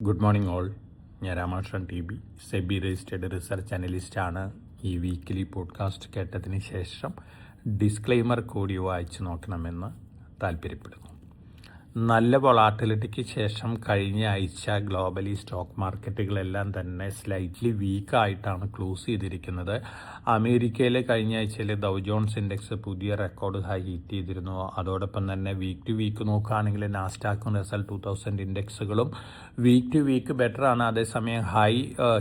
Good morning all. ഞാൻ രാമാകൃഷ്ണൻ TB, SEBI registered research അനലിസ്റ്റാണ്. ഈ weekly podcast കേട്ടതിന് ശേഷം ഡിസ്ക്ലെയിമർ കൂടി വായിച്ചു നോക്കണമെന്ന് താല്പര്യപ്പെടുന്നു. നല്ല വൊളാറ്റിലിറ്റിക്ക് ശേഷം കഴിഞ്ഞ ആഴ്ച ഗ്ലോബലി സ്റ്റോക്ക് മാർക്കറ്റുകളെല്ലാം തന്നെ സ്ലൈറ്റ്ലി വീക്കായിട്ടാണ് ക്ലോസ് ചെയ്തിരിക്കുന്നത്. അമേരിക്കയിലെ കഴിഞ്ഞ ആഴ്ചയിൽ ഡൗ ജോൺസ് ഇൻഡെക്സ് പുതിയ റെക്കോർഡ് ഹൈ ഹിറ്റ് ചെയ്തിരുന്നു. അതോടൊപ്പം തന്നെ വീക്ക് ടു വീക്ക് നോക്കുകയാണെങ്കിൽ നാസ്ഡാക്കും റസൽ 2000 ഇൻഡെക്സുകളും വീക്ക് ടു വീക്ക് ബെറ്ററാണ്. അതേസമയം ഹൈ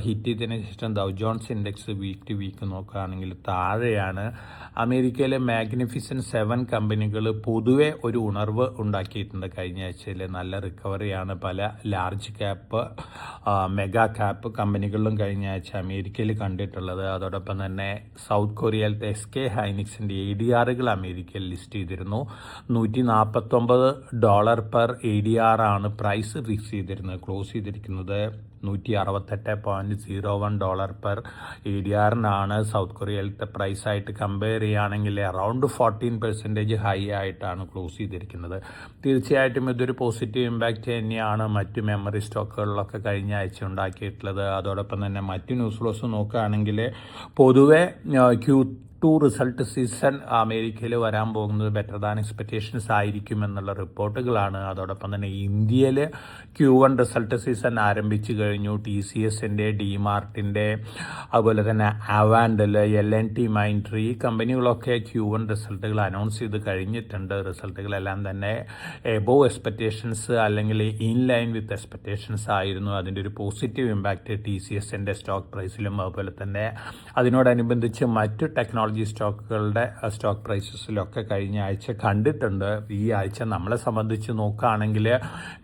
ഹിറ്റ് ചെയ്തതിന് ശേഷം Dow Jones index week to week നോക്കുകയാണെങ്കിൽ താഴെയാണ്. അമേരിക്കയിലെ മാഗ്നിഫിസൻറ്റ് 7 കമ്പനികൾ പൊതുവെ ഒരു ഉണർവ് ഉണ്ടാക്കിയിട്ടുണ്ട്. കഴിഞ്ഞ ആഴ്ചയിൽ നല്ല റിക്കവറിയാണ് പല ലാർജ് ക്യാപ്പ് മെഗാ ക്യാപ്പ് കമ്പനികളിലും കഴിഞ്ഞ ആഴ്ച അമേരിക്കയിൽ കണ്ടിട്ടുള്ളത്. അതോടൊപ്പം തന്നെ സൗത്ത് കൊറിയയിലത്തെ SK ഹൈനിക്സിൻ്റെ ADRകൾ അമേരിക്കയിൽ ലിസ്റ്റ് ചെയ്തിരുന്നു. $149 പെർ ADR ആണ് പ്രൈസ് ഫിക്സ് ചെയ്തിരുന്നത്. ക്ലോസ് ചെയ്തിരിക്കുന്നത് $168.01 പെർ ADRനാണ്. സൗത്ത് കൊറിയയിലത്തെ പ്രൈസായിട്ട് കമ്പയർ ചെയ്യുകയാണെങ്കിൽ അറൗണ്ട് 14% ഹൈ ആയിട്ടാണ് ക്ലോസ് ചെയ്തിരിക്കുന്നത്. തീർച്ചയായിട്ടും ഇതൊരു പോസിറ്റീവ് ഇമ്പാക്റ്റ് തന്നെയാണ് മറ്റു മെമ്മറി സ്റ്റോക്കുകളിലൊക്കെ കഴിഞ്ഞ ആഴ്ച ഉണ്ടാക്കിയിട്ടുള്ളത്. അതോടൊപ്പം തന്നെ മറ്റു ന്യൂസ് ഫ്ലോസ് നോക്കുകയാണെങ്കിൽ പൊതുവെ Q2 റിസൾട്ട് സീസൺ അമേരിക്കയിൽ വരാൻ പോകുന്നത് ബെറ്റർ ദാൻ എക്സ്പെക്റ്റേഷൻസ് ആയിരിക്കും എന്നുള്ള റിപ്പോർട്ടുകളാണ്. അതോടൊപ്പം തന്നെ ഇന്ത്യയിൽ Q1 റിസൾട്ട് സീസൺ ആരംഭിച്ചു കഴിഞ്ഞു. TCSൻ്റെ, ഡിമാർട്ടിൻ്റെ, അതുപോലെ തന്നെ അവാൻഡൽ, LNT മൈൻട്രി ഈ കമ്പനികളൊക്കെ Q1 റിസൾട്ടുകൾ അനൗൺസ് ചെയ്ത് കഴിഞ്ഞിട്ടുണ്ട്. റിസൾട്ടുകളെല്ലാം തന്നെ എബോവ് എക്സ്പെക്റ്റേഷൻസ് അല്ലെങ്കിൽ ഇൻ ലൈൻ വിത്ത് എക്സ്പെക്റ്റേഷൻസ് ആയിരുന്നു. അതിൻ്റെ ഒരു പോസിറ്റീവ് ഇമ്പാക്റ്റ് TCSൻ്റെ സ്റ്റോക്ക് പ്രൈസിലും അതുപോലെ തന്നെ അതിനോടനുബന്ധിച്ച് മറ്റു ടെക്നോളജി സ്റ്റോക്കുകളുടെ സ്റ്റോക്ക് പ്രൈസസിലൊക്കെ കഴിഞ്ഞ ആഴ്ച കണ്ടിട്ടുണ്ട്. ഈ ആഴ്ച നമ്മളെ സംബന്ധിച്ച് നോക്കുകയാണെങ്കിൽ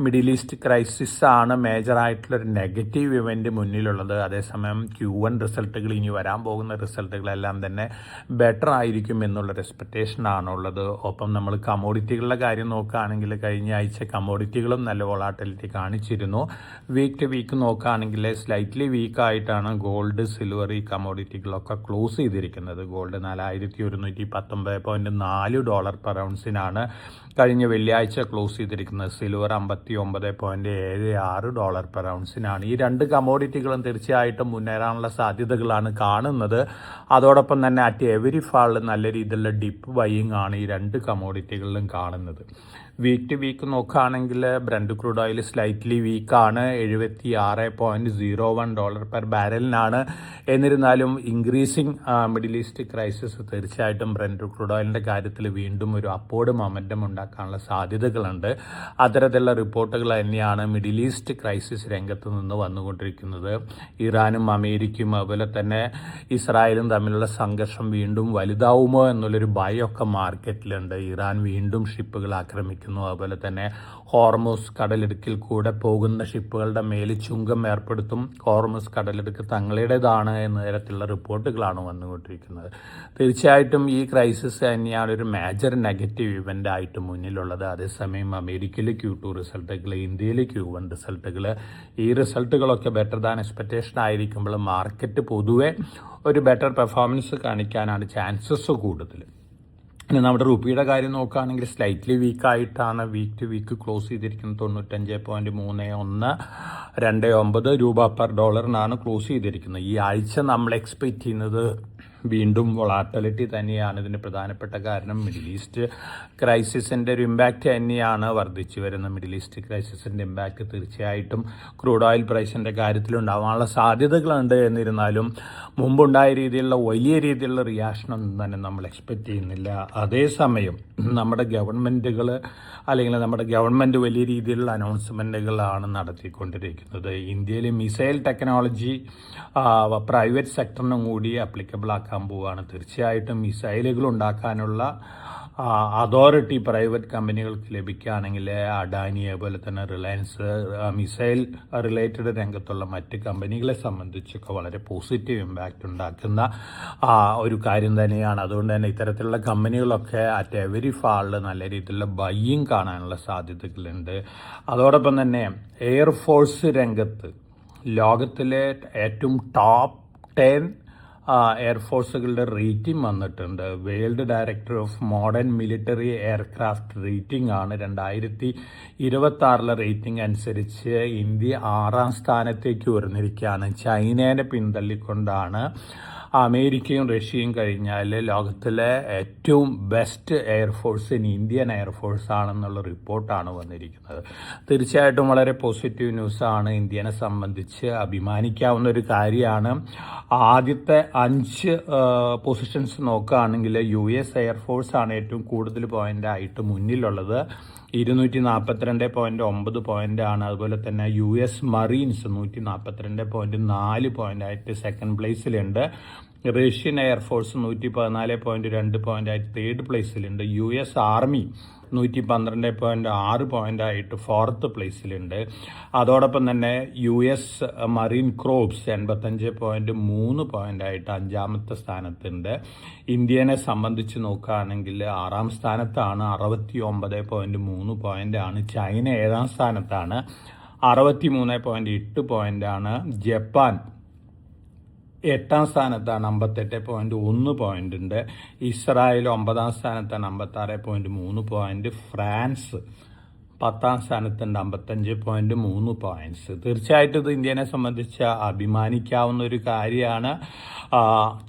മിഡിൽ ഈസ്റ്റ് ക്രൈസിസ് ആണ് മേജറായിട്ടുള്ളൊരു നെഗറ്റീവ് ഇവൻ്റ് മുന്നിലുള്ളത്. അതേസമയം Q1 റിസൾട്ടുകൾ ഇനി വരാൻ പോകുന്ന റിസൾട്ടുകളെല്ലാം തന്നെ ബെറ്റർ ആയിരിക്കും എന്നുള്ളൊരു എക്സ്പെക്റ്റേഷൻ ആണുള്ളത്. ഒപ്പം നമ്മൾ കമോഡിറ്റികളുടെ കാര്യം നോക്കുകയാണെങ്കിൽ കഴിഞ്ഞ ആഴ്ച കമോഡിറ്റികളും നല്ല വൊളാറ്റിലിറ്റി കാണിച്ചിരുന്നു. വീക്ക് ടു വീക്ക് നോക്കുകയാണെങ്കിൽ സ്ലൈറ്റ്ലി വീക്കായിട്ടാണ് ഗോൾഡ്, സിൽവർ ഈ കമോഡിറ്റികളൊക്കെ ക്ലോസ് ചെയ്തിരിക്കുന്നത്. ഗോൾഡ് $4119.4 പെർ ഔൺസിനാണ് കഴിഞ്ഞ വെള്ളിയാഴ്ച ക്ലോസ് ചെയ്തിരിക്കുന്നത്. സിൽവർ $59.76 പെർ ഔൺസിനാണ്. ഈ രണ്ട് കമോഡിറ്റികളും തീർച്ചയായിട്ടും മുന്നേറാനുള്ള സാധ്യതകളാണ് കാണുന്നത്. അതോടൊപ്പം തന്നെ അറ്റ് എവരി ഫാളിൽ നല്ല രീതിയിലുള്ള ഡിപ്പ് ബൈയിങ് ആണ് ഈ രണ്ട് കമോഡിറ്റികളിലും കാണുന്നത്. വീക്ക് ടു വീക്ക് നോക്കുകയാണെങ്കിൽ ബ്രന്റ് ക്രൂഡ് ഓയിൽ സ്ലൈറ്റ്ലി വീക്കാണ്. $76.01 പെർ ബാരലിനാണ്. എന്നിരുന്നാലും ഇൻക്രീസിങ് മിഡിൽ ഈസ്റ്റ് ക്രൈസിസ് തീർച്ചയായിട്ടും ബ്രന്റ് ക്രൂഡ് ഓയിലിൻ്റെ കാര്യത്തിൽ വീണ്ടും ഒരു അപ്വേർഡ് മൊമെൻറ്റം ഉണ്ടാക്കാനുള്ള സാധ്യതകളുണ്ട്. അത്തരത്തിലുള്ള റിപ്പോർട്ടുകൾ തന്നെയാണ് മിഡിൽ ഈസ്റ്റ് ക്രൈസിസ് രംഗത്ത് നിന്ന് വന്നുകൊണ്ടിരിക്കുന്നത്. ഇറാനും അമേരിക്കയും അതുപോലെ തന്നെ ഇസ്രായേലും തമ്മിലുള്ള സംഘർഷം വീണ്ടും വലുതാവുമോ എന്നുള്ളൊരു ഭയമൊക്കെ മാർക്കറ്റിലുണ്ട്. ഇറാൻ വീണ്ടും ഷിപ്പുകൾ ആക്രമിക്കുന്നു. അതുപോലെ തന്നെ ഹോർമുസ് കടലിടുക്കിൽ കൂടെ പോകുന്ന ഷിപ്പുകളുടെ മേൽ ചുങ്കം ഏർപ്പെടുത്തും. ഹോർമുസ് കടലിടുക്ക് തങ്ങളുടേതാണ് എന്ന തരത്തിലുള്ള റിപ്പോർട്ടുകളാണ് വന്നുകൊണ്ടിരിക്കുന്നത്. തീർച്ചയായിട്ടും ഈ ക്രൈസിസ് തന്നെയാണ് ഒരു മേജർ നെഗറ്റീവ് ഇവൻ്റ് ആയിട്ട് മുന്നിലുള്ളത്. അതേസമയം അമേരിക്കയിൽ Q2 റിസൾട്ടുകൾ, ഇന്ത്യയിൽ Q1 റിസൾട്ടുകൾ, ഈ റിസൾട്ടുകളൊക്കെ ബെറ്റർ ദാൻ എക്സ്പെക്റ്റേഷൻ ആയിരിക്കുമ്പോൾ മാർക്കറ്റ് പൊതുവെ ഒരു ബെറ്റർ പെർഫോമൻസ് കാണിക്കാനാണ് ചാൻസസ് കൂടുതൽ. ഇനി നമ്മുടെ റുപ്പിയുടെ കാര്യം നോക്കുകയാണെങ്കിൽ സ്ലൈറ്റ്ലി വീക്കായിട്ടാണ് വീക്ക് ടു വീക്ക് ക്ലോസ് ചെയ്തിരിക്കുന്നത്. 95.3129 രൂപ പെർ ഡോളറിനാണ് ക്ലോസ് ചെയ്തിരിക്കുന്നത്. ഈ ആഴ്ച നമ്മൾ എക്സ്പെക്റ്റ് ചെയ്യുന്നത് വീണ്ടും വൊളാറ്റിലിറ്റി തന്നെയാണ്. ഇതിന് പ്രധാനപ്പെട്ട കാരണം മിഡിൽ ഈസ്റ്റ് ക്രൈസിസിൻ്റെ ഒരു ഇമ്പാക്റ്റ് തന്നെയാണ് വർദ്ധിച്ചു വരുന്ന മിഡിൽ ഈസ്റ്റ് ക്രൈസിസിൻ്റെ ഇമ്പാക്റ്റ് തീർച്ചയായിട്ടും ക്രൂഡ് ഓയിൽ പ്രൈസിൻ്റെ കാര്യത്തിലുണ്ടാവാനുള്ള സാധ്യതകളുണ്ട്. എന്നിരുന്നാലും മുമ്പുണ്ടായ രീതിയിലുള്ള വലിയ രീതിയിലുള്ള റിയാക്ഷനൊന്നും തന്നെ നമ്മൾ എക്സ്പെക്റ്റ് ചെയ്യുന്നില്ല. അതേസമയം നമ്മുടെ ഗവൺമെൻറ്റുകൾ അല്ലെങ്കിൽ നമ്മുടെ ഗവൺമെൻറ് വലിയ രീതിയിലുള്ള അനൗൺസ്മെൻറ്റുകളാണ് നടത്തിക്കൊണ്ടിരിക്കുന്നത്. ഇന്ത്യയിൽ മിസൈൽ ടെക്നോളജി പ്രൈവറ്റ് സെക്ടറിനും കൂടി അപ്ലിക്കബിൾ ആക്കാൻ പോവുകയാണ്. തീർച്ചയായിട്ടും മിസൈലുകൾ ഉണ്ടാക്കാനുള്ള അതോറിറ്റി പ്രൈവറ്റ് കമ്പനികൾക്ക് ലഭിക്കുകയാണെങ്കിൽ അഡാനി അതുപോലെ തന്നെ റിലയൻസ് മിസൈൽ റിലേറ്റഡ് രംഗത്തുള്ള മറ്റ് കമ്പനികളെ സംബന്ധിച്ചൊക്കെ വളരെ പോസിറ്റീവ് ഇമ്പാക്റ്റ് ഉണ്ടാക്കുന്ന ഒരു കാര്യം തന്നെയാണ്. അതുകൊണ്ട് തന്നെ ഇത്തരത്തിലുള്ള കമ്പനികളൊക്കെ അറ്റ് എവരി ഫാളിൽ നല്ല രീതിയിലുള്ള ബൈയിങ് കാണാനുള്ള സാധ്യതകളുണ്ട്. അതോടൊപ്പം തന്നെ എയർഫോഴ്സ് രംഗത്ത് ലോകത്തിലെ ഏറ്റവും ടോപ്പ് 10 എയർഫോഴ്സുകളുടെ റേറ്റിംഗ് വന്നിട്ടുണ്ട്. World director of modern military aircraft rating ആണ്. 2026 റേറ്റിംഗ് അനുസരിച്ച് ഇന്ത്യ 6ാം സ്ഥാനത്തേക്ക് ഉയർന്നിരിക്കുകയാണ്. ചൈനയെ പിന്തള്ളിക്കൊണ്ടാണ് അമേരിക്കയും റഷ്യയും കഴിഞ്ഞാൽ ലോകത്തിലെ ഏറ്റവും ബെസ്റ്റ് എയർഫോഴ്സ് ഇന്ത്യൻ എയർഫോഴ്സ് ആണെന്നുള്ള റിപ്പോർട്ടാണ് വന്നിരിക്കുന്നത്. തീർച്ചയായിട്ടും വളരെ പോസിറ്റീവ് ന്യൂസാണ്. ഇന്ത്യനെ സംബന്ധിച്ച് അഭിമാനിക്കാവുന്ന ഒരു കാര്യമാണ്. ആദ്യത്തെ 5 പൊസിഷൻസ് നോക്കുകയാണെങ്കിൽ US എയർഫോഴ്സ് ആണ് ഏറ്റവും കൂടുതൽ പോയിൻ്റായിട്ട് മുന്നിലുള്ളത്. 242.9 പോയിൻ്റാണ്. അതുപോലെ തന്നെ US മറീൻസ് 142.4 പോയിൻ്റായിട്ട് സെക്കൻഡ് പ്ലേസിലുണ്ട്. റഷ്യൻ എയർഫോഴ്സ് 114.2 പോയിൻ്റായിട്ട് തേർഡ് പ്ലേസിലുണ്ട്. US ആർമി 112.6 പോയിൻ്റായിട്ട് ഫോർത്ത് പ്ലേസിലുണ്ട്. അതോടൊപ്പം തന്നെ US മറീൻ ക്രോപ്സ് 85.3 പോയിൻ്റായിട്ട് 5ാമത്തെ സ്ഥാനത്തുണ്ട്. ഇന്ത്യനെ സംബന്ധിച്ച് നോക്കുകയാണെങ്കിൽ 6ാം സ്ഥാനത്താണ്, 69.3 പോയിൻ്റാണ്. ചൈന 7ാം സ്ഥാനത്താണ്, 63.8 പോയിൻ്റാണ്. ജപ്പാൻ 8ാം സ്ഥാനത്താണ്, 58.1 പോയിന്റ് ഉണ്ട്. ഇസ്രായേൽ 9ാം സ്ഥാനത്താണ്, 56.3 പോയിന്റ്. France 10ാം സ്ഥാനത്തുണ്ട്, 55.3 points. തീർച്ചയായിട്ടും ഇത് ഇന്ത്യനെ സംബന്ധിച്ച് അഭിമാനിക്കാവുന്ന ഒരു കാര്യമാണ്.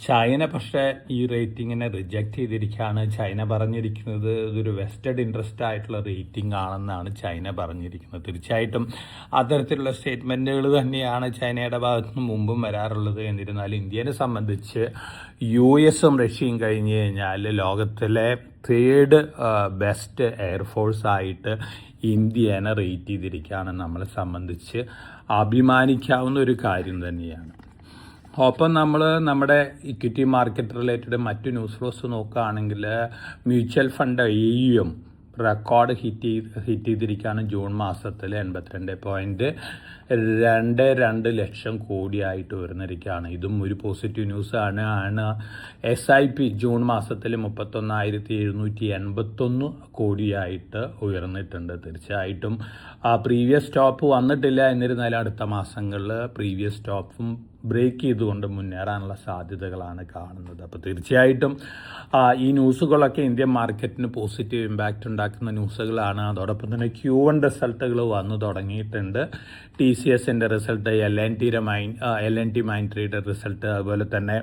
ചൈന പക്ഷേ ഈ റേറ്റിങ്ങിനെ റിജക്റ്റ് ചെയ്തിരിക്കുകയാണ്. ചൈന പറഞ്ഞിരിക്കുന്നത് ഇതൊരു വെസ്റ്റഡ് ഇൻട്രസ്റ്റ് ആയിട്ടുള്ള റേറ്റിംഗ് ആണെന്നാണ് ചൈന പറഞ്ഞിരിക്കുന്നത്. തീർച്ചയായിട്ടും അത്തരത്തിലുള്ള സ്റ്റേറ്റ്മെൻറ്റുകൾ തന്നെയാണ് ചൈനയുടെ ഭാഗത്തു നിന്ന് മുമ്പും വരാറുള്ളത്. എന്നിരുന്നാലും ഇന്ത്യനെ സംബന്ധിച്ച് USഉം റഷ്യയും കഴിഞ്ഞ് കഴിഞ്ഞാൽ ലോകത്തിലെ തേർഡ് ബെസ്റ്റ് എയർഫോഴ്സ് ആയിട്ട് ഇന്ത്യനെ റേറ്റ് ചെയ്തിരിക്കുകയാണ്. നമ്മളെ സംബന്ധിച്ച് അഭിമാനിക്കാവുന്ന ഒരു കാര്യം തന്നെയാണ്. ഒപ്പം നമ്മൾ നമ്മുടെ ഇക്വിറ്റി മാർക്കറ്റ് റിലേറ്റഡ് മറ്റു ന്യൂസ് ഫ്ലോസ് നോക്കുകയാണെങ്കിൽ mutual fund AUM record hit ചെയ്തിരിക്കുകയാണ്. ജൂൺ മാസത്തിൽ 82.22 ലക്ഷം കോടിയായിട്ട് ഉയർന്നിരിക്കുകയാണ്. ഇതും ഒരു പോസിറ്റീവ് ന്യൂസാണ്. SIP ജൂൺ മാസത്തിൽ 31,781 കോടിയായിട്ട് ഉയർന്നിട്ടുണ്ട്. തീർച്ചയായിട്ടും പ്രീവിയസ് ടോപ്പ് വന്നിട്ടില്ല. എന്നിരുന്നാലും അടുത്ത മാസങ്ങളിൽ പ്രീവിയസ് ടോപ്പും ബ്രേക്ക് ചെയ്തുകൊണ്ട് മുന്നേറാനുള്ള സാധ്യതകളാണ് കാണുന്നത്. അപ്പോൾ തീർച്ചയായിട്ടും ഈ ന്യൂസുകളൊക്കെ ഇന്ത്യൻ മാർക്കറ്റിന് പോസിറ്റീവ് ഇമ്പാക്റ്റ് ഉണ്ടാക്കുന്ന ന്യൂസുകളാണ്. അതോടൊപ്പം തന്നെ Q1 റിസൾട്ടുകൾ വന്നു തുടങ്ങിയിട്ടുണ്ട്. TCSൻ്റെ റിസൾട്ട്, LNT മൈൻട്രിയുടെ റിസൾട്ട്, അതുപോലെ തന്നെ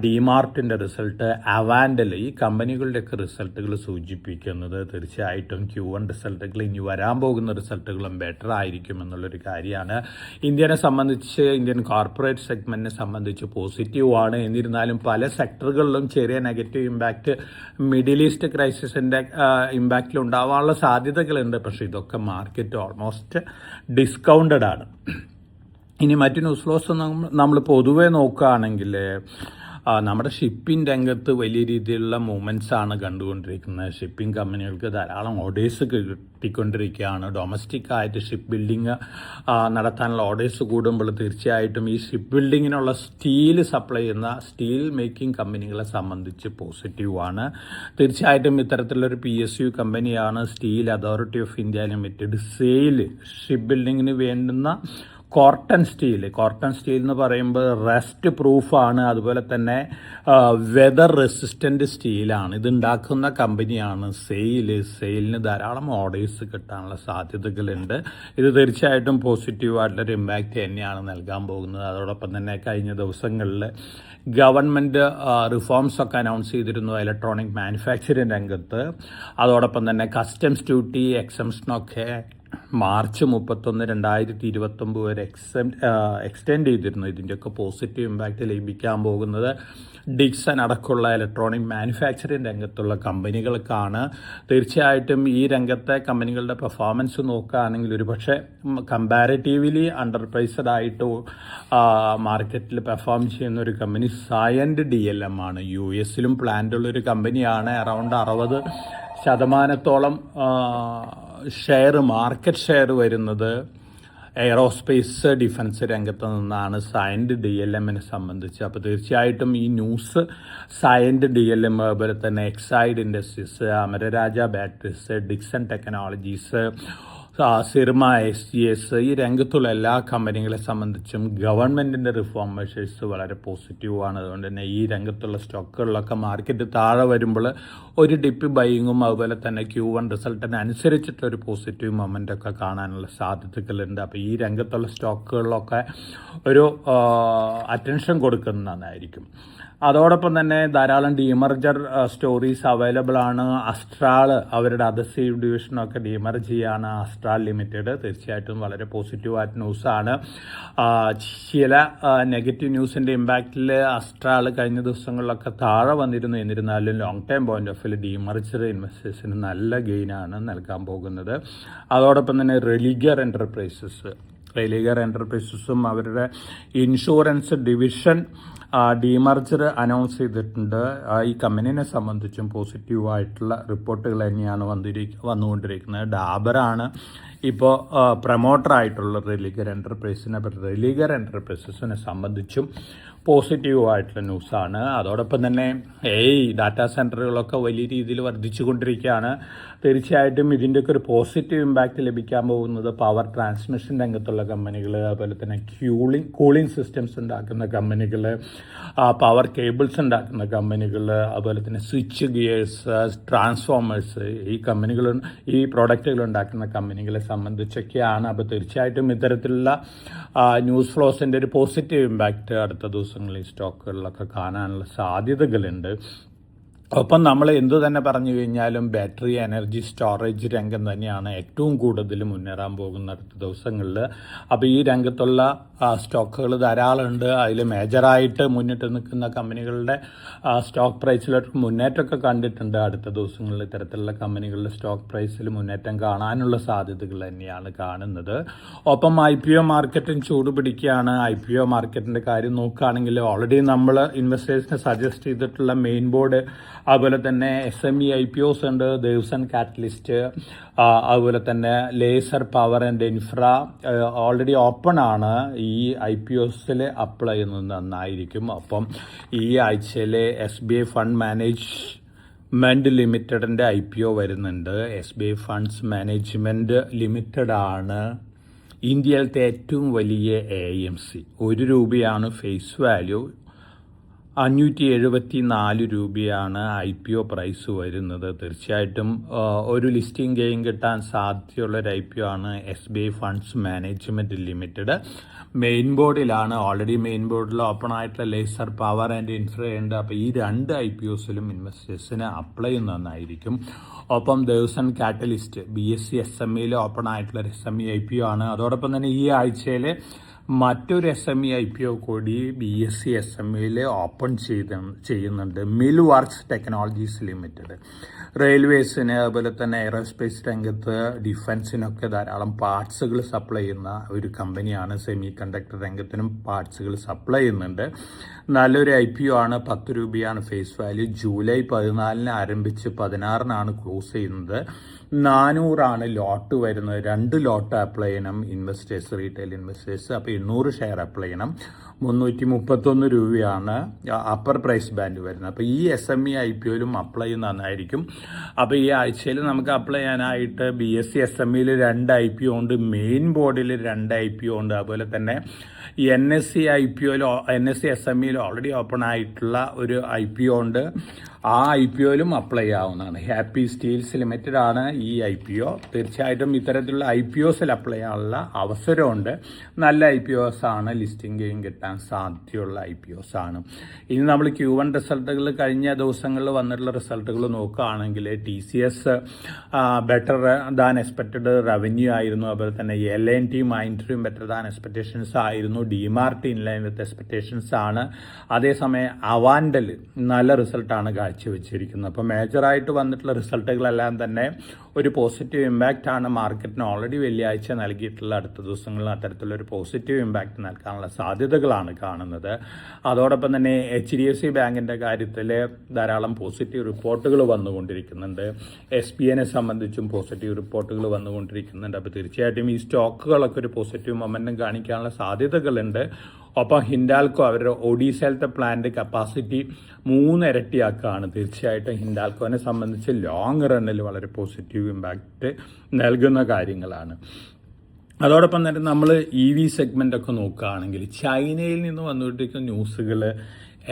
ഡിമാർട്ടിൻ്റെ റിസൾട്ട്, അവാൻഡൽ, ഈ കമ്പനികളുടെയൊക്കെ റിസൾട്ടുകൾ സൂചിപ്പിക്കുന്നത് തീർച്ചയായിട്ടും Q1 റിസൾട്ടുകൾ ഇനി വരാൻ പോകുന്ന റിസൾട്ടുകളും ബെറ്റർ ആയിരിക്കും എന്നുള്ളൊരു കാര്യമാണ്. ഇന്ത്യനെ സംബന്ധിച്ച്, ഇന്ത്യൻ കോർപ്പറേറ്റ് സെഗ്മെന്റിനെ സംബന്ധിച്ച് പോസിറ്റീവാണ്. എന്നിരുന്നാലും പല സെക്ടറുകളിലും ചെറിയ നെഗറ്റീവ് ഇമ്പാക്റ്റ് മിഡിൽ ഈസ്റ്റ് ക്രൈസിസിൻ്റെ ഇമ്പാക്റ്റിൽ ഉണ്ടാവാനുള്ള സാധ്യതകളുണ്ട്. പക്ഷേ ഇതൊക്കെ മാർക്കറ്റ് ഓൾമോസ്റ്റ് ഡിസ്കൗണ്ടഡ് ആണ്. ഇനി മറ്റു ന്യൂസ് ഫ്ലോസ് നമ്മൾ പൊതുവെ നോക്കുകയാണെങ്കിൽ നമ്മുടെ ഷിപ്പിംഗ് രംഗത്ത് വലിയ രീതിയിലുള്ള മൂവ്മെൻറ്റ്സ് ആണ് കണ്ടുകൊണ്ടിരിക്കുന്നത്. ഷിപ്പിംഗ് കമ്പനികൾക്ക് ധാരാളം ഓർഡേഴ്സ് കിട്ടിക്കൊണ്ടിരിക്കുകയാണ്. ഡൊമസ്റ്റിക് ആയിട്ട് ഷിപ്പ് ബിൽഡിങ് നടത്താനുള്ള ഓർഡേഴ്സ് കൂടുമ്പോൾ തീർച്ചയായിട്ടും ഈ ഷിപ്പ് ബിൽഡിങ്ങിനുള്ള സ്റ്റീൽ സപ്ലൈ ചെയ്യുന്ന സ്റ്റീൽ മേക്കിംഗ് കമ്പനികളെ സംബന്ധിച്ച് പോസിറ്റീവാണ്. തീർച്ചയായിട്ടും ഇത്തരത്തിലുള്ളൊരു PSU കമ്പനിയാണ് Steel Authority of India Limited. SAIL ship ബിൽഡിങ്ങിന് വേണ്ടുന്ന കോർട്ടൺ സ്റ്റീൽ എന്ന് പറയുമ്പോൾ റസ്റ്റ് പ്രൂഫാണ്, അതുപോലെ തന്നെ വെതർ റെസിസ്റ്റൻ്റ് സ്റ്റീലാണ്. ഇതുണ്ടാക്കുന്ന കമ്പനിയാണ് സെയിലിന് ധാരാളം ഓർഡേഴ്സ് കിട്ടാനുള്ള സാധ്യതകളുണ്ട്. ഇത് തീർച്ചയായിട്ടും പോസിറ്റീവായിട്ടുള്ളൊരു ഇമ്പാക്റ്റ് തന്നെയാണ് നൽകാൻ പോകുന്നത്. അതോടൊപ്പം തന്നെ കഴിഞ്ഞ ദിവസങ്ങളിൽ ഗവൺമെൻറ് റിഫോംസ് ഒക്കെ അനൗൺസ് ചെയ്തിരുന്നു ഇലക്ട്രോണിക് മാനുഫാക്ചറിംഗ് രംഗത്ത്. അതോടൊപ്പം തന്നെ കസ്റ്റംസ് ഡ്യൂട്ടി എക്സംഷനൊക്കെ മാർച്ച് 31, 2029 വരെ എക്സ്റ്റെൻഡ് ചെയ്തിരുന്നു. ഇതിൻ്റെയൊക്കെ പോസിറ്റീവ് ഇമ്പാക്റ്റ് ലഭിക്കാൻ പോകുന്നത് ഡിക്സൺ അടക്കമുള്ള ഇലക്ട്രോണിക് മാനുഫാക്ചറിംഗ് രംഗത്തുള്ള കമ്പനികൾക്കാണ്. തീർച്ചയായിട്ടും ഈ രംഗത്തെ കമ്പനികളുടെ പെർഫോമൻസ് നോക്കുകയാണെങ്കിൽ ഒരുപക്ഷെ കമ്പാരിറ്റീവ്ലി അണ്ടർ പ്രൈസ്ഡ് ആയിട്ട് മാർക്കറ്റിൽ പെർഫോം ചെയ്യുന്ന ഒരു കമ്പനി സയൻഡ് DLM ആണ്. US-ലും പ്ലാന്റ് ഉള്ളൊരു കമ്പനിയാണ്. അറൗണ്ട് 60% മാർക്കറ്റ് ഷെയർ വരുന്നത് എയറോസ്പേസ് ഡിഫൻസ് രംഗത്ത് നിന്നാണ് സയൻഡ് DLMനെ സംബന്ധിച്ച്. അപ്പോൾ തീർച്ചയായിട്ടും ഈ ന്യൂസ് സയൻഡ് DLM, അതുപോലെ തന്നെ Exide industries, Amara Raja batteries, Dixon technologies, Syrma, SGS ഈ രംഗത്തുള്ള എല്ലാ കമ്പനികളെ സംബന്ധിച്ചും ഗവൺമെൻറ്റിൻ്റെ റിഫോം മെഷേഴ്സ് വളരെ പോസിറ്റീവാണ്. അതുകൊണ്ട് തന്നെ ഈ രംഗത്തുള്ള സ്റ്റോക്കുകളിലൊക്കെ മാർക്കറ്റ് താഴെ വരുമ്പോൾ ഒരു ഡിപ്പ് ബൈയിങ്ങും അതുപോലെ തന്നെ Q1 റിസൾട്ടിനനുസരിച്ചിട്ടൊരു പോസിറ്റീവ് മൊമെൻ്റൊക്കെ കാണാനുള്ള സാധ്യതകളുണ്ട്. അപ്പോൾ ഈ രംഗത്തുള്ള സ്റ്റോക്കുകളിലൊക്കെ ഒരു അറ്റൻഷൻ കൊടുക്കുന്നതായിരിക്കും. അതോടൊപ്പം തന്നെ ധാരാളം ഡീമർജർ സ്റ്റോറീസ് അവൈലബിൾ ആണ്. അസ്ട്രാൾ അവരുടെ അദസീവ് ഡിവിഷനൊക്കെ ഡീമർജ് ചെയ്യാണ്. അസ്ട്രാൾ ലിമിറ്റഡ് തീർച്ചയായിട്ടും വളരെ പോസിറ്റീവായിട്ട് ന്യൂസാണ്. ചില നെഗറ്റീവ് ന്യൂസിൻ്റെ ഇമ്പാക്റ്റിൽ അസ്ട്രാൾ കഴിഞ്ഞ ദിവസങ്ങളിലൊക്കെ താഴെ വന്നിരുന്നു. എന്നിരുന്നാലും long time point of view demerger ഇൻവെസ്റ്റേഴ്സിന് നല്ല ഗെയിനാണ് നൽകാൻ പോകുന്നത്. അതോടൊപ്പം തന്നെ റെലിഗർ എൻ്റർപ്രൈസസും അവരുടെ ഇൻഷുറൻസ് ഡിവിഷൻ ഡീമർജർ അനൗൺസ് ചെയ്തിട്ടുണ്ട്. ഈ കമ്പനീനെ സംബന്ധിച്ചും പോസിറ്റീവായിട്ടുള്ള റിപ്പോർട്ടുകൾ തന്നെയാണ് വന്നുകൊണ്ടിരിക്കുന്നത്. ഡാബറാണ് ഇപ്പോൾ പ്രൊമോട്ടറായിട്ടുള്ള റെലിഗർ എൻ്റർപ്രൈസിനെ. അപ്പോൾ റെലിഗർ എൻ്റർപ്രൈസസിനെ സംബന്ധിച്ചും പോസിറ്റീവായിട്ടുള്ള ന്യൂസാണ്. അതോടൊപ്പം തന്നെ ഡാറ്റാ സെൻറ്ററുകളൊക്കെ വലിയ രീതിയിൽ വർദ്ധിച്ചു കൊണ്ടിരിക്കുകയാണ്. തീർച്ചയായിട്ടും ഇതിൻ്റെയൊക്കെ ഒരു പോസിറ്റീവ് ഇമ്പാക്റ്റ് ലഭിക്കാൻ പോകുന്നത് പവർ ട്രാൻസ്മിഷൻ രംഗത്തുള്ള കമ്പനികൾ, അതുപോലെ തന്നെ കൂളിംഗ് സിസ്റ്റംസ് ഉണ്ടാക്കുന്ന കമ്പനികൾ, പവർ കേബിൾസ് ഉണ്ടാക്കുന്ന കമ്പനികൾ, അതുപോലെ തന്നെ സ്വിച്ച് ഗിയേഴ്സ്, ട്രാൻസ്ഫോമേഴ്സ്, ഈ പ്രോഡക്റ്റുകൾ ഉണ്ടാക്കുന്ന കമ്പനികളെ സംബന്ധിച്ചൊക്കെയാണ്. അപ്പോൾ തീർച്ചയായിട്ടും ഇത്തരത്തിലുള്ള ന്യൂസ് ഫ്ലോസിൻ്റെ ഒരു പോസിറ്റീവ് ഇമ്പാക്റ്റ് അടുത്ത ദിവസങ്ങളിൽ ഈ സ്റ്റോക്കുകളിലൊക്കെ കാണാനുള്ള സാധ്യതകളുണ്ട്. ഒപ്പം നമ്മൾ എന്തു തന്നെ പറഞ്ഞു കഴിഞ്ഞാലും ബാറ്ററി എനർജി സ്റ്റോറേജ് രംഗം തന്നെയാണ് ഏറ്റവും കൂടുതൽ മുന്നേറാൻ പോകുന്ന അടുത്ത ദിവസങ്ങളിൽ. അപ്പോൾ ഈ രംഗത്തുള്ള സ്റ്റോക്കുകൾ ധാരാളമുണ്ട്. അതിൽ മേജറായിട്ട് മുന്നിട്ട് നിൽക്കുന്ന കമ്പനികളുടെ സ്റ്റോക്ക് പ്രൈസിലൊക്കെ മുന്നേറ്റമൊക്കെ കണ്ടിട്ടുണ്ട്. അടുത്ത ദിവസങ്ങളിൽ ഇത്തരത്തിലുള്ള കമ്പനികളുടെ സ്റ്റോക്ക് പ്രൈസിൽ മുന്നേറ്റം കാണാനുള്ള സാധ്യതകൾ തന്നെയാണ് കാണുന്നത്. ഒപ്പം IPO മാർക്കറ്റും ചൂട് പിടിക്കുകയാണ്. IPO മാർക്കറ്റിൻ്റെ കാര്യം നോക്കുകയാണെങ്കിൽ ഓൾറെഡി നമ്മൾ ഇൻവെസ്റ്റേഴ്സിന് സജസ്റ്റ് ചെയ്തിട്ടുള്ള മെയിൻ ബോർഡ്, അതുപോലെ തന്നെ SME IPOs ഉണ്ട്, ദേവ്സൺ കാറ്റലിസ്റ്റ്, അതുപോലെ തന്നെ laser Power and infra already open ആണ്. ഈ IPOസിൽ അപ്ലൈ ചെയ്യുന്നത് നന്നായിരിക്കും. അപ്പം ഈ ആഴ്ചയിൽ SBI ഫണ്ട് മാനേജ്മെൻറ്റ് ലിമിറ്റഡിൻ്റെ IPO വരുന്നുണ്ട്. SBI ഫണ്ട്സ് മാനേജ്മെൻറ്റ് ലിമിറ്റഡ് ആണ് ഇന്ത്യയിലത്തെ ഏറ്റവും വലിയ AMC. 1 രൂപയാണ് ഫേസ് വാല്യൂ. 574 രൂപയാണ് IPO പ്രൈസ് വരുന്നത്. തീർച്ചയായിട്ടും ഒരു ലിസ്റ്റിംഗ് ഗെയിൻ കിട്ടാൻ സാധ്യതയുള്ളൊരു IPO ആണ് SBI Funds Management Limited. Main ബോർഡിലാണ്. ഓൾറെഡി മെയിൻ ബോർഡിൽ ഓപ്പൺ ആയിട്ടുള്ള ലേസർ പവർ ആൻഡ് ഇൻഫ്ര ഉണ്ട്. അപ്പോൾ ഈ 2 IPOസിലും ഇൻവെസ്റ്റേഴ്സിന് അപ്ലൈ ചെയ്യുന്നതായിരിക്കും. ഒപ്പം ദേവ്സൺ കാറ്റലിസ്റ്റ് BSE SMEയിൽ ഓപ്പൺ ആയിട്ടുള്ള SME IPO ആണ്. അതോടൊപ്പം തന്നെ ഈ ആഴ്ചയിൽ മറ്റൊരു SME IPO കൂടി BSE SMEയിൽ ഓപ്പൺ ചെയ്യുന്നുണ്ട്. Mill Works Technologies Limited. റെയിൽവേസിന്, അതുപോലെ തന്നെ എയറോസ്പേസ് രംഗത്ത്, ഡിഫൻസിനൊക്കെ ധാരാളം പാർട്സുകൾ സപ്ലൈ ചെയ്യുന്ന ഒരു കമ്പനിയാണ്. സെമി കണ്ടക്ടർ രംഗത്തിനും പാർട്സുകൾ സപ്ലൈ ചെയ്യുന്നുണ്ട്. നല്ലൊരു IPO ആണ്. 10 രൂപയാണ് ഫേസ് വാല്യൂ. ജൂലൈ 14 ആരംഭിച്ച് 16 ക്ലോസ് ചെയ്യുന്നത്. 400 ലോട്ട് വരുന്നത്. 2 ലോട്ട് അപ്ലൈ ചെയ്യണം റീറ്റെയിൽ ഇൻവെസ്റ്റേഴ്സ്. അപ്പോൾ 800 ഷെയർ അപ്ലൈ ചെയ്യണം. 331 രൂപയാണ് അപ്പർ പ്രൈസ് ബാൻഡ് വരുന്നത്. അപ്പോൾ ഈ SME IPOയിലും അപ്ലൈ ചെയ്യുന്നതായിരിക്കും. അപ്പോൾ ഈ ആഴ്ചയിൽ നമുക്ക് അപ്ലൈ ചെയ്യാനായിട്ട് BSE SMEയിൽ 2 IPO ഉണ്ട്, മെയിൻ ബോർഡിൽ 2 IPO ഉണ്ട്, അതുപോലെ തന്നെ NSE SMEയിൽ ഓൾറെഡി ഓപ്പൺ ആയിട്ടുള്ള ഒരു IPO ഉണ്ട്. ആ IPOയിലും അപ്ലൈ ചെയ്യാവുന്നതാണ്. ഹാപ്പി സ്റ്റീൽസ് ലിമിറ്റഡ് ആണ് ഈ IPO. തീർച്ചയായിട്ടും ഇത്തരത്തിലുള്ള IPOസിൽ അപ്ലൈ ചെയ്യാനുള്ള അവസരമുണ്ട്. നല്ല IPOs ആണ്. ലിസ്റ്റിംഗ് ഗെയിൻ കിട്ടാൻ സാധ്യതയുള്ള IPOs ആണ്. ഇനി നമ്മൾ Q1 റിസൾട്ടുകൾ കഴിഞ്ഞ ദിവസങ്ങളിൽ വന്നിട്ടുള്ള റിസൾട്ടുകൾ നോക്കുകയാണെങ്കിൽ TCS better than expected revenue ആയിരുന്നു. അതുപോലെ തന്നെ L&T മൈൻഡ്രിയും ബെറ്റർ ദാൻ എക്സ്പെക്റ്റേഷൻസ് ആയിരുന്നു. ഡിമാർട്ട് ഇൻലൈൻ വിത്ത് എക്സ്പെക്റ്റേഷൻസ് ആണ്. അതേസമയം അവാൻഡൽ നല്ല റിസൾട്ടാണ് കാഴ്ചവെച്ചിരിക്കുന്നത്. അപ്പോൾ മേജറായിട്ട് വന്നിട്ടുള്ള റിസൾട്ടുകളെല്ലാം തന്നെ ഒരു പോസിറ്റീവ് ഇമ്പാക്റ്റ് ആണ് മാർക്കറ്റിന് ഓൾറെഡി വെള്ളിയാഴ്ച നൽകിയിട്ടുള്ള. അടുത്ത ദിവസങ്ങളിൽ അത്തരത്തിലുള്ള ഒരു പോസിറ്റീവ് ഇമ്പാക്റ്റ് നൽകാനുള്ള സാധ്യതകളാണ് കാണുന്നത്. അതോടൊപ്പം തന്നെ HDFC ബാങ്കിൻ്റെ കാര്യത്തിൽ ധാരാളം പോസിറ്റീവ് റിപ്പോർട്ടുകൾ വന്നുകൊണ്ടിരിക്കുന്നു. വന്നുകൊണ്ടിരിക്കുന്നുണ്ട്. SBIനെ സംബന്ധിച്ചും പോസിറ്റീവ് റിപ്പോർട്ടുകൾ വന്നുകൊണ്ടിരിക്കുന്നുണ്ട്. അപ്പോൾ തീർച്ചയായിട്ടും ഈ സ്റ്റോക്കുകളൊക്കെ ഒരു പോസിറ്റീവ് മൊമെൻറ്റം കാണിക്കാനുള്ള സാധ്യതകളുണ്ട്. ഒപ്പം ഹിൻഡാൽക്കോ അവരുടെ ഒഡീസയിലത്തെ പ്ലാന്റ് കപ്പാസിറ്റി 3 ഇരട്ടിയാക്കുകയാണ്. തീർച്ചയായിട്ടും ഹിൻഡാൽക്കോനെ സംബന്ധിച്ച് ലോങ് റണ്ണിൽ വളരെ പോസിറ്റീവ് ഇമ്പാക്റ്റ് നൽകുന്ന കാര്യങ്ങളാണ്. അതോടൊപ്പം തന്നെ നമ്മൾ EV സെഗ്മെൻ്റൊക്കെ നോക്കുകയാണെങ്കിൽ ചൈനയിൽ നിന്ന് വന്നുകൊണ്ടിരിക്കുന്ന ന്യൂസുകൾ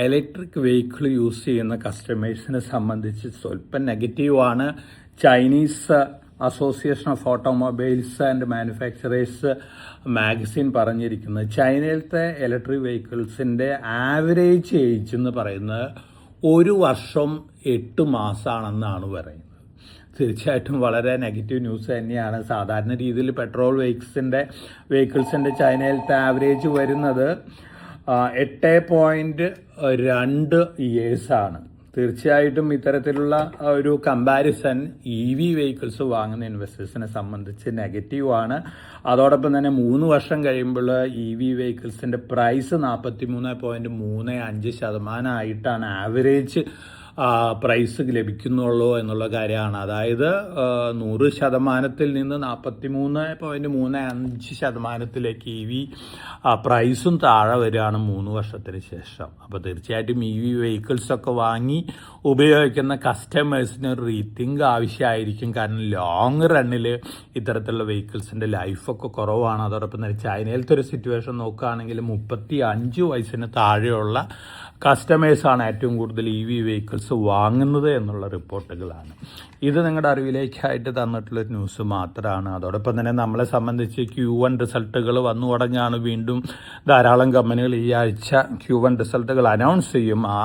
ഇലക്ട്രിക് വെഹിക്കിൾ യൂസ് ചെയ്യുന്ന കസ്റ്റമേഴ്സിനെ സംബന്ധിച്ച് സ്വല്പം നെഗറ്റീവാണ്. Chinese association of automobiles and manufacturers magazine പറഞ്ഞിരിക്കുന്നത് ചൈനയിലത്തെ ഇലക്ട്രിക് വെഹിക്കിൾസിൻ്റെ ആവറേജ് ഏജ് എന്ന് പറയുന്നത് 1 വർഷം 8 മാസമാണെന്നാണ് പറയുന്നത്. തീർച്ചയായിട്ടും വളരെ നെഗറ്റീവ് ന്യൂസ് തന്നെയാണ്. സാധാരണ രീതിയിൽ പെട്രോൾ വെഹിക്കിൾസിൻ്റെ ചൈനയിലത്തെ ആവറേജ് വരുന്നത് 8.2 ഇയേഴ്സാണ്. തീർച്ചയായിട്ടും ഇത്തരത്തിലുള്ള ഒരു കമ്പാരിസൺ EV വെഹിക്കിൾസ് വാങ്ങുന്ന ഇൻവെസ്റ്റേഴ്സിനെ സംബന്ധിച്ച് നെഗറ്റീവാണ്. അതോടൊപ്പം തന്നെ 3 വർഷം കഴിയുമ്പോൾ EV വെഹിക്കിൾസിൻ്റെ പ്രൈസ് 43.35% ആയിട്ടാണ് ആവറേജ് പ്രൈസ് ലഭിക്കുന്നുള്ളൂ എന്നുള്ള കാര്യമാണ്. അതായത് 100% നിന്ന് 43.35% EV പ്രൈസും താഴെ വരികയാണ് 3 വർഷത്തിന് ശേഷം. അപ്പോൾ തീർച്ചയായിട്ടും EV വെഹിക്കിൾസൊക്കെ വാങ്ങി ഉപയോഗിക്കുന്ന കസ്റ്റമേഴ്സിന് ഒരു റീതിങ്ക് ആവശ്യമായിരിക്കും. കാരണം ലോങ് റണ്ണിൽ ഇത്തരത്തിലുള്ള വെഹിക്കിൾസിൻ്റെ ലൈഫൊക്കെ കുറവാണ്. അതോടൊപ്പം തന്നെ ചൈനയിലത്തെ ഒരു സിറ്റുവേഷൻ നോക്കുകയാണെങ്കിൽ 35 വയസ്സിന് താഴെയുള്ള കസ്റ്റമേഴ്സാണ് ഏറ്റവും കൂടുതൽ EV വെഹിക്കിൾസ് വാങ്ങുന്നത് എന്നുള്ള റിപ്പോർട്ടുകളാണ്. ഇത് നിങ്ങളുടെ അറിവിലേക്കായിട്ട് തന്നിട്ടുള്ളൊരു ന്യൂസ് മാത്രമാണ്. അതോടൊപ്പം തന്നെ നമ്മളെ സംബന്ധിച്ച് Q1 റിസൾട്ടുകൾ വന്നു തുടങ്ങിയാണ്. വീണ്ടും ധാരാളം കമ്പനികൾ ഈ ആഴ്ച Q1 റിസൾട്ടുകൾ അനൗൺസ് ചെയ്യും. ആ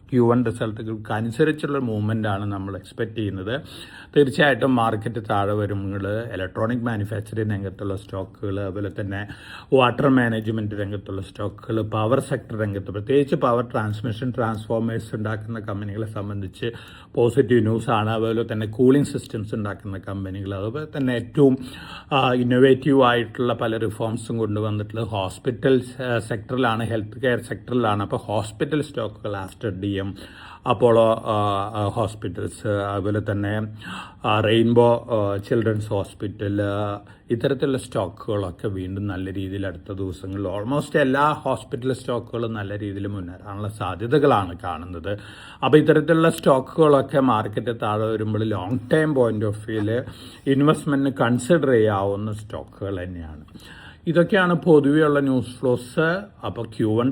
Q1 റിസൾട്ടുകൾക്ക് അനുസരിച്ചുള്ള മൂവ്മെൻ്റാണ് നമ്മൾ എക്സ്പെക്റ്റ് ചെയ്യുന്നത്. തീർച്ചയായിട്ടും മാർക്കറ്റ് താഴെ വരുമ്പോൾ ഇലക്ട്രോണിക് മാനുഫാക്ചറിങ് രംഗത്തുള്ള സ്റ്റോക്കുകൾ, അതുപോലെ തന്നെ വാട്ടർ മാനേജ്മെൻറ്റ് രംഗത്തുള്ള സ്റ്റോക്കുകൾ, പവർ സെക്ടർ രംഗത്ത് പ്രത്യേകിച്ച് പവർ ട്രാൻസ്മിഷൻ ട്രാൻസ്ഫോർമേഴ്സ് ഉണ്ടാക്കുന്ന കമ്പനികളെ സംബന്ധിച്ച് പോസിറ്റീവ് ന്യൂസാണ്. അതുപോലെ തന്നെ കൂളിംഗ് സിസ്റ്റംസ് ഉണ്ടാക്കുന്ന കമ്പനികൾ, അതുപോലെ തന്നെ ഏറ്റവും ഇന്നോവേറ്റീവ് ആയിട്ടുള്ള പല റിഫോംസും കൊണ്ടുവന്നിട്ടുള്ളത് ഹോസ്പിറ്റൽ സെക്ടറിലാണ്, ഹെൽത്ത് കെയർ സെക്ടറിലാണ്. അപ്പോൾ ഹോസ്പിറ്റൽ സ്റ്റോക്കുകൾ ആസ്റ്റർ DM, അപ്പോളോ ഹോസ്പിറ്റൽസ്, അതുപോലെ തന്നെ റെയിൻബോ ചിൽഡ്രൻസ് ഹോസ്പിറ്റൽ, ഇത്തരത്തിലുള്ള സ്റ്റോക്കുകളൊക്കെ വീണ്ടും നല്ല രീതിയിൽ അടുത്ത ദിവസങ്ങളിൽ ഓൾമോസ്റ്റ് എല്ലാ ഹോസ്പിറ്റൽ സ്റ്റോക്കുകളും നല്ല രീതിയിൽ മുന്നേറാനുള്ള സാധ്യതകളാണ് കാണുന്നത്. അപ്പോൾ ഇത്തരത്തിലുള്ള സ്റ്റോക്കുകളൊക്കെ മാർക്കറ്റ് താഴെ വരുമ്പോൾ ലോങ് ടൈം പോയിന്റ് ഓഫ് വ്യൂവിൽ ഇൻവെസ്റ്റ്മെൻറ്റിന് കൺസിഡർ ചെയ്യാവുന്ന സ്റ്റോക്കുകൾ തന്നെയാണ്. ഇതൊക്കെയാണ് പൊതുവെയുള്ള ന്യൂസ് ഫ്ലോസ്. അപ്പോൾ Q1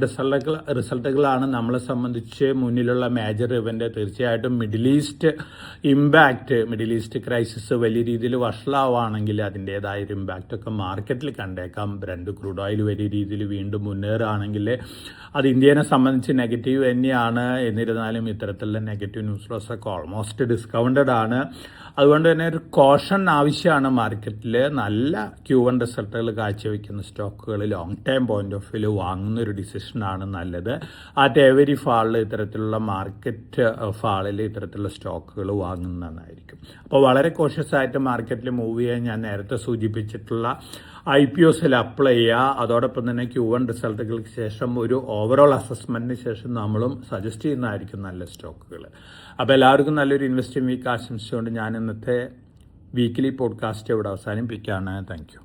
റിസൾട്ടുകളാണ് നമ്മളെ സംബന്ധിച്ച് മുന്നിലുള്ള മേജർ ഇവൻ്റ്. തീർച്ചയായിട്ടും മിഡിൽ ഈസ്റ്റ് ക്രൈസിസ് വലിയ രീതിയിൽ വഷളാവുകയാണെങ്കിൽ അതിൻ്റേതായൊരു ഇമ്പാക്റ്റൊക്കെ മാർക്കറ്റിൽ കണ്ടേക്കാം. ബ്രന്റ് ക്രൂഡ് ഓയിൽ വലിയ രീതിയിൽ വീണ്ടും മുന്നേറുകയാണെങ്കിൽ അത് ഇന്ത്യനെ സംബന്ധിച്ച് നെഗറ്റീവ് തന്നെയാണ്. എന്നിരുന്നാലും ഇത്തരത്തിലുള്ള നെഗറ്റീവ് ന്യൂസ് ഫ്ലോസൊക്കെ ഓൾമോസ്റ്റ് ഡിസ്കൗണ്ടഡ് ആണ്. അതുകൊണ്ട് തന്നെ ഒരു കോഷൻ ആവശ്യമാണ് മാർക്കറ്റിൽ. നല്ല Q1 റിസൾട്ടുകൾ കാഴ്ചവെക്കുന്ന സ്റ്റോക്കുകൾ long time point of view വാങ്ങുന്ന ഒരു ഡിസിഷനാണ് നല്ലത്. എവരി ഫാളിൽ ഇത്തരത്തിലുള്ള മാർക്കറ്റ് ഫാളിൽ ഇത്തരത്തിലുള്ള സ്റ്റോക്കുകൾ വാങ്ങുന്നതായിരിക്കും. അപ്പോൾ വളരെ കോഷ്യസ് ആയിട്ട് മാർക്കറ്റിൽ മൂവ് ചെയ്യാൻ ഞാൻ നേരത്തെ സൂചിപ്പിച്ചിട്ടുള്ള IPOസിൽ അപ്ലൈ ചെയ്യുക. അതോടൊപ്പം തന്നെ Q1 റിസൾട്ടുകൾക്ക് ശേഷം ഒരു ഓവറോൾ അസസ്മെൻറ്റിന് ശേഷം നമ്മളും സജസ്റ്റ് ചെയ്യുന്നതായിരിക്കും നല്ല സ്റ്റോക്കുകൾ. അപ്പോൾ എല്ലാവർക്കും നല്ലൊരു ഇൻവെസ്റ്റിംഗ് വീക്ക് ആശംസിച്ചുകൊണ്ട് ഞാൻ ഇന്നത്തെ വീക്കിലി പോഡ്കാസ്റ്റ് ഇവിടെ അവസാനിപ്പിക്കുകയാണ്. Thank you.